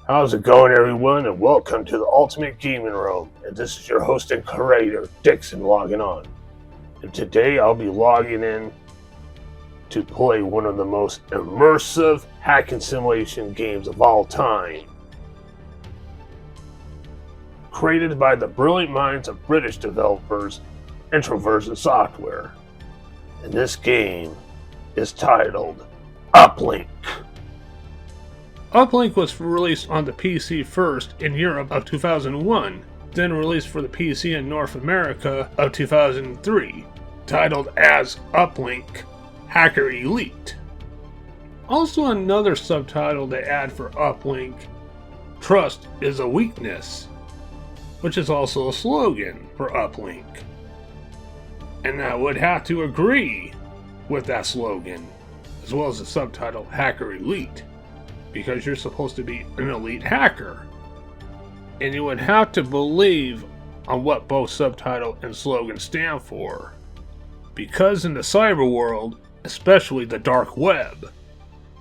How's it going, everyone, and welcome to the Ultimate Gaming Room. And this is your host and creator, Dixon, logging on. And today I'll be logging in to play one of the most immersive hacking simulation games of all time. Created by the brilliant minds of British developers, Introversion Software. And this game is titled Uplink. Uplink was released on the PC first in Europe of 2001, then released for the PC in North America of 2003, titled as Uplink Hacker Elite. Also another subtitle they add for Uplink, Trust is a Weakness, which is also a slogan for Uplink. And I would have to agree with that slogan, as well as the subtitle Hacker Elite, because you're supposed to be an elite hacker. And you would have to believe on what both subtitle and slogan stand for. Because in the cyber world, especially the dark web,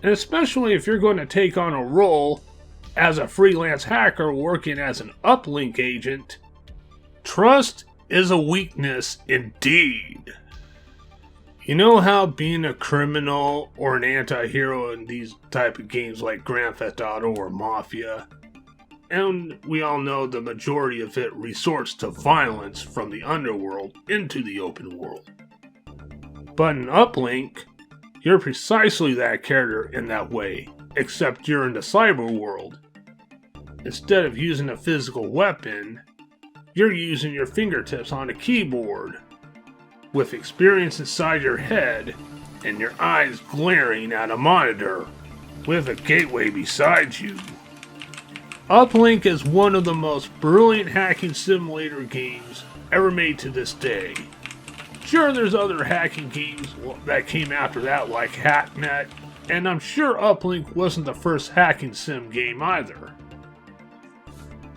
and especially if you're going to take on a role as a freelance hacker working as an uplink agent, trust is a weakness indeed. You know how being a criminal or an anti-hero in these type of games like Grand Theft Auto or Mafia, and we all know the majority of it resorts to violence from the underworld into the open world. But in Uplink, you're precisely that character in that way, except you're in the cyber world. Instead of using a physical weapon, you're using your fingertips on a keyboard, with experience inside your head and your eyes glaring at a monitor with a gateway beside you. Uplink is one of the most brilliant hacking simulator games ever made to this day. Sure, there's other hacking games that came after that, like Hacknet, and I'm sure Uplink wasn't the first hacking sim game either.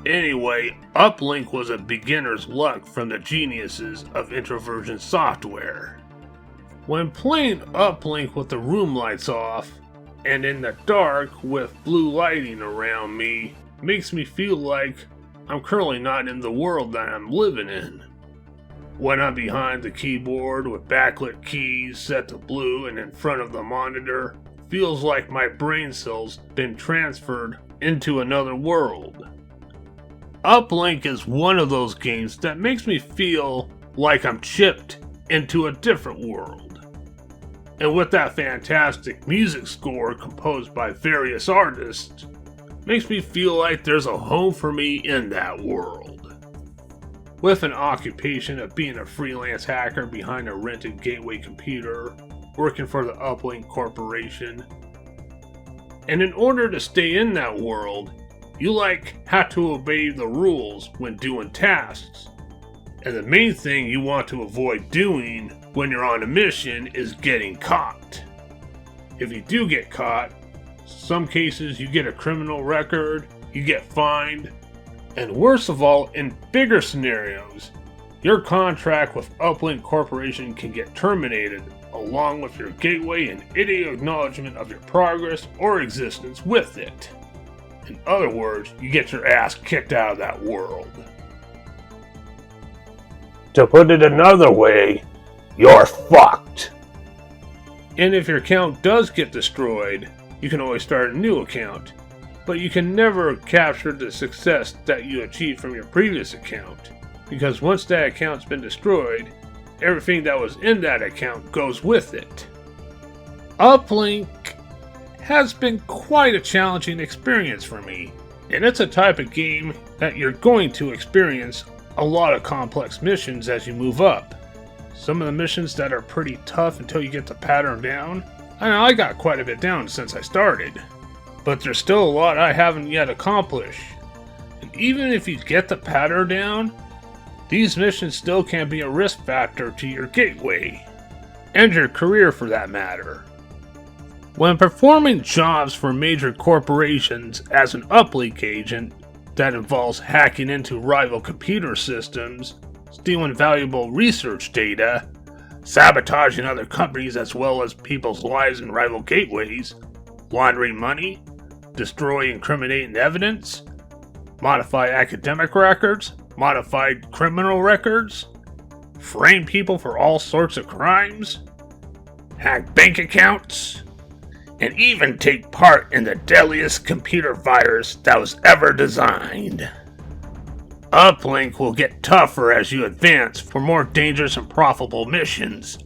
Anyway, Uplink was a beginner's luck from the geniuses of Introversion Software. When playing Uplink with the room lights off, and in the dark with blue lighting around me, makes me feel like I'm currently not in the world that I'm living in. When I'm behind the keyboard with backlit keys set to blue and in front of the monitor, feels like my brain cells been transferred into another world. Uplink is one of those games that makes me feel like I'm chipped into a different world. And with that fantastic music score composed by various artists, makes me feel like there's a home for me in that world. With an occupation of being a freelance hacker behind a rented gateway computer, working for the Uplink Corporation. And in order to stay in that world, you have to obey the rules when doing tasks. And the main thing you want to avoid doing when you're on a mission is getting caught. If you do get caught, some cases you get a criminal record, you get fined, and worst of all, in bigger scenarios, your contract with Uplink Corporation can get terminated along with your gateway and any acknowledgement of your progress or existence with it. In other words, you get your ass kicked out of that world. To put it another way, you're fucked. And if your account does get destroyed, you can always start a new account. But you can never capture the success that you achieved from your previous account, because once that account's been destroyed, everything that was in that account goes with it. Uplink has been quite a challenging experience for me, and it's a type of game that you're going to experience a lot of complex missions as you move up. Some of the missions that are pretty tough until you get the pattern down, and I got quite a bit down since I started, but there's still a lot I haven't yet accomplished. And even if you get the pattern down, these missions still can be a risk factor to your gateway, and your career for that matter. When performing jobs for major corporations as an uplink agent that involves hacking into rival computer systems, stealing valuable research data, sabotaging other companies as well as people's lives in rival gateways, laundering money, destroy incriminating evidence, modify academic records, modify criminal records, frame people for all sorts of crimes, hack bank accounts, and even take part in the deadliest computer virus that was ever designed. Uplink will get tougher as you advance for more dangerous and profitable missions,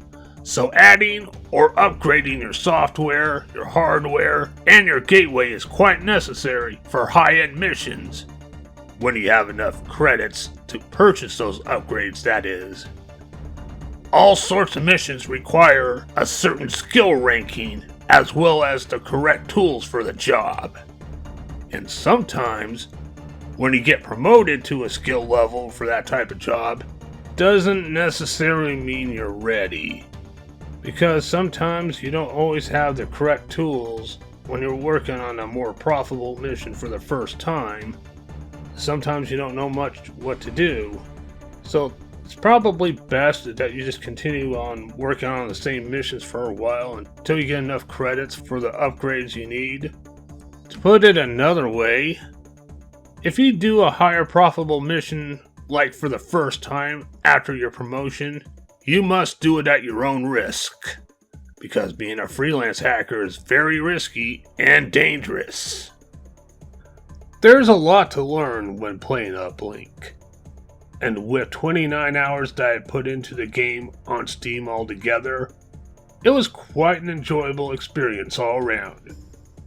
so adding or upgrading your software, your hardware, and your gateway is quite necessary for high-end missions, when you have enough credits to purchase those upgrades, that is. All sorts of missions require a certain skill ranking as well as the correct tools for the job. And sometimes, when you get promoted to a skill level for that type of job, doesn't necessarily mean you're ready. Because sometimes you don't always have the correct tools when you're working on a more profitable mission for the first time. Sometimes you don't know much what to do. So it's probably best that you just continue on working on the same missions for a while until you get enough credits for the upgrades you need. To put it another way, if you do a higher profitable mission like for the first time after your promotion, you must do it at your own risk, because being a freelance hacker is very risky and dangerous. There's a lot to learn when playing Uplink, and with 29 hours that I put into the game on Steam altogether, it was quite an enjoyable experience all around.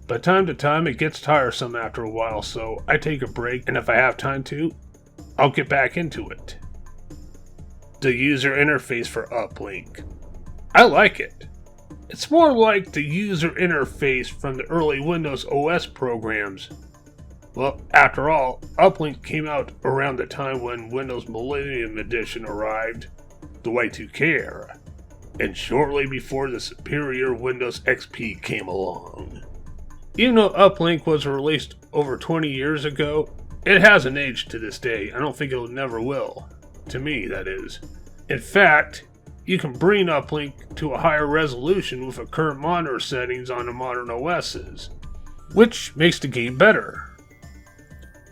But time to time it gets tiresome after a while, so I take a break, and if I have time to, I'll get back into it. The user interface for Uplink. I like it. It's more like the user interface from the early Windows OS programs. Well, after all, Uplink came out around the time when Windows Millennium Edition arrived, the Y2K era, and shortly before the superior Windows XP came along. Even though Uplink was released over 20 years ago, it hasn't aged to this day. I don't think it never will. To me, that is. In fact, you can bring Uplink to a higher resolution with the current monitor settings on the modern OSs, which makes the game better.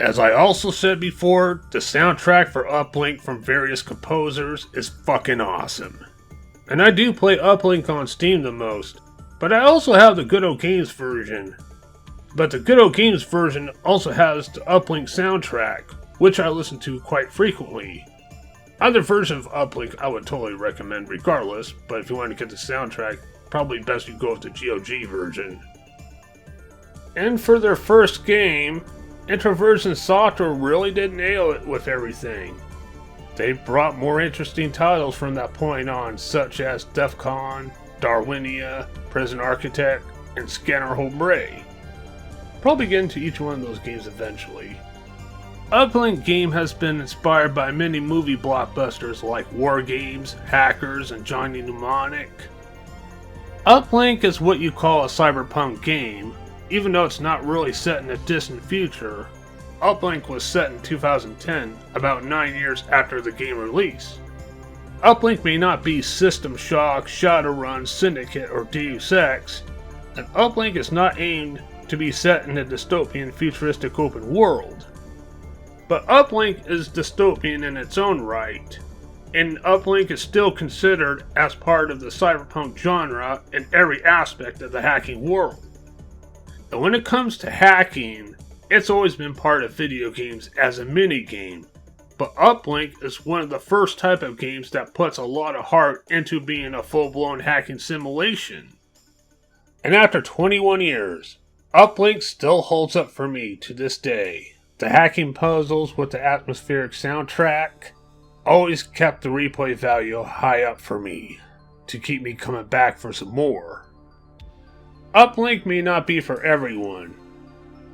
As I also said before, the soundtrack for Uplink from various composers is fucking awesome. And I do play Uplink on Steam the most, but I also have the Good Old Games version. But the Good Old Games version also has the Uplink soundtrack, which I listen to quite frequently. Either version of Uplink I would totally recommend regardless, but if you want to get the soundtrack, probably best you go with the GOG version. And for their first game, Introversion Software really did nail it with everything. They brought more interesting titles from that point on, such as DEF CON, Darwinia, Prison Architect, and Scanner Hombre. Probably get into each one of those games eventually. Uplink game has been inspired by many movie blockbusters like War Games, Hackers, and Johnny Mnemonic. Uplink is what you call a cyberpunk game, even though it's not really set in the distant future. Uplink was set in 2010, about 9 years after the game release. Uplink may not be System Shock, Shadowrun, Syndicate, or Deus Ex, and Uplink is not aimed to be set in a dystopian futuristic open world. But Uplink is dystopian in its own right, and Uplink is still considered as part of the cyberpunk genre in every aspect of the hacking world. And when it comes to hacking, it's always been part of video games as a mini-game, but Uplink is one of the first type of games that puts a lot of heart into being a full-blown hacking simulation. And after 21 years, Uplink still holds up for me to this day. The hacking puzzles with the atmospheric soundtrack always kept the replay value high up for me, to keep me coming back for some more. Uplink may not be for everyone,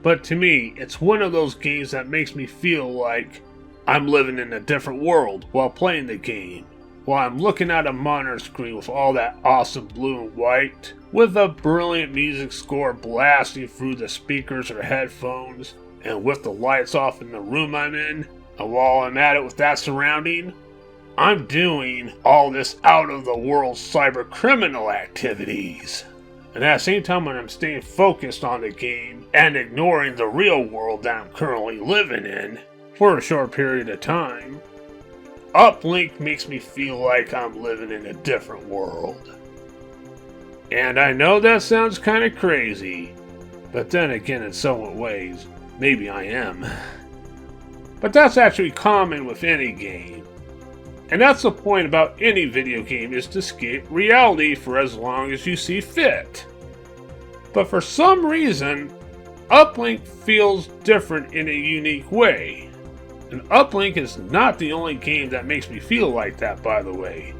but to me, it's one of those games that makes me feel like I'm living in a different world while playing the game, while I'm looking at a monitor screen with all that awesome blue and white, with a brilliant music score blasting through the speakers or headphones, and with the lights off in the room I'm in, and while I'm at it with that surrounding, I'm doing all this out-of-the-world cyber criminal activities. And at the same time when I'm staying focused on the game and ignoring the real world that I'm currently living in for a short period of time, Uplink makes me feel like I'm living in a different world. And I know that sounds kind of crazy, but then again in some ways, maybe I am. But that's actually common with any game. And that's the point about any video game, is to escape reality for as long as you see fit. But for some reason, Uplink feels different in a unique way. And Uplink is not the only game that makes me feel like that, by the way.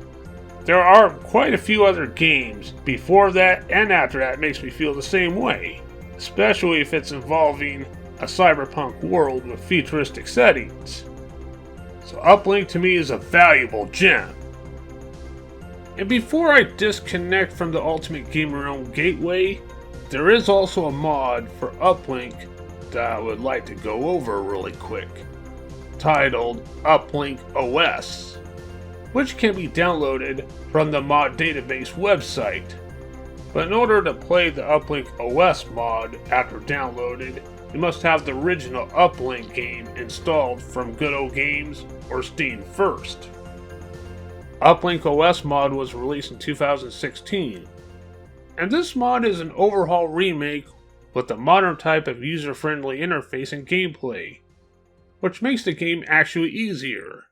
There are quite a few other games before that and after that makes me feel the same way, especially if it's involving a cyberpunk world with futuristic settings. So Uplink to me is a valuable gem. And before I disconnect from the Ultimate Gamer Realm gateway, there is also a mod for Uplink that I would like to go over really quick, titled Uplink OS, which can be downloaded from the mod database website. But in order to play the Uplink OS mod after downloaded, you must have the original Uplink game installed from Good Old Games or Steam first. Uplink OS mod was released in 2016, and this mod is an overhaul remake with a modern type of user-friendly interface and gameplay, which makes the game actually easier.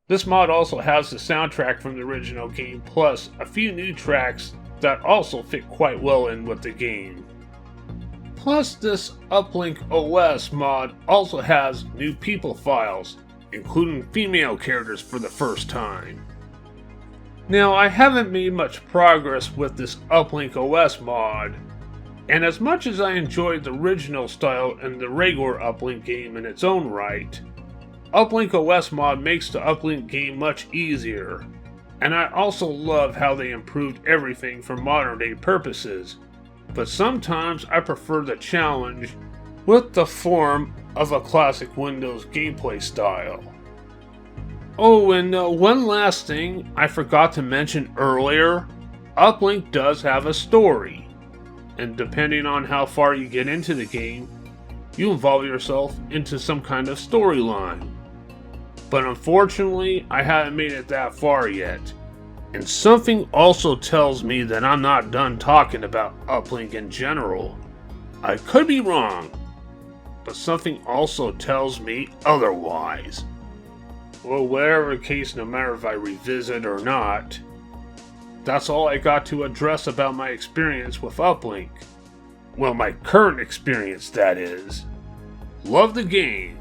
This mod also has the soundtrack from the original game, plus a few new tracks that also fit quite well in with the game. Plus, this Uplink OS mod also has new people files, including female characters for the first time. Now, I haven't made much progress with this Uplink OS mod, and as much as I enjoyed the original style and the regular Uplink game in its own right, Uplink OS mod makes the Uplink game much easier, and I also love how they improved everything for modern day purposes, but sometimes I prefer the challenge with the form of a classic Windows gameplay style. Oh, and one last thing I forgot to mention earlier, Uplink does have a story, and depending on how far you get into the game, you involve yourself into some kind of storyline. But unfortunately, I haven't made it that far yet. And something also tells me that I'm not done talking about Uplink in general. I could be wrong, but something also tells me otherwise. Well, whatever the case, no matter if I revisit or not, that's all I got to address about my experience with Uplink. Well, my current experience, that is. Love the game,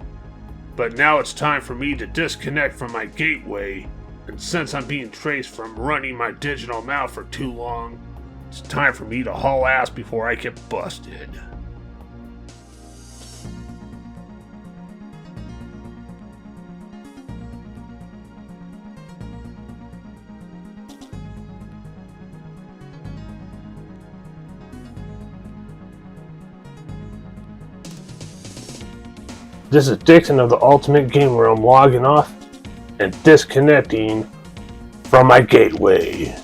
but now it's time for me to disconnect from my gateway, and since I'm being traced from running my digital mouth for too long, it's time for me to haul ass before I get busted. This is Dixon of the Ultimate Gamer Realm logging off and disconnecting from my gateway.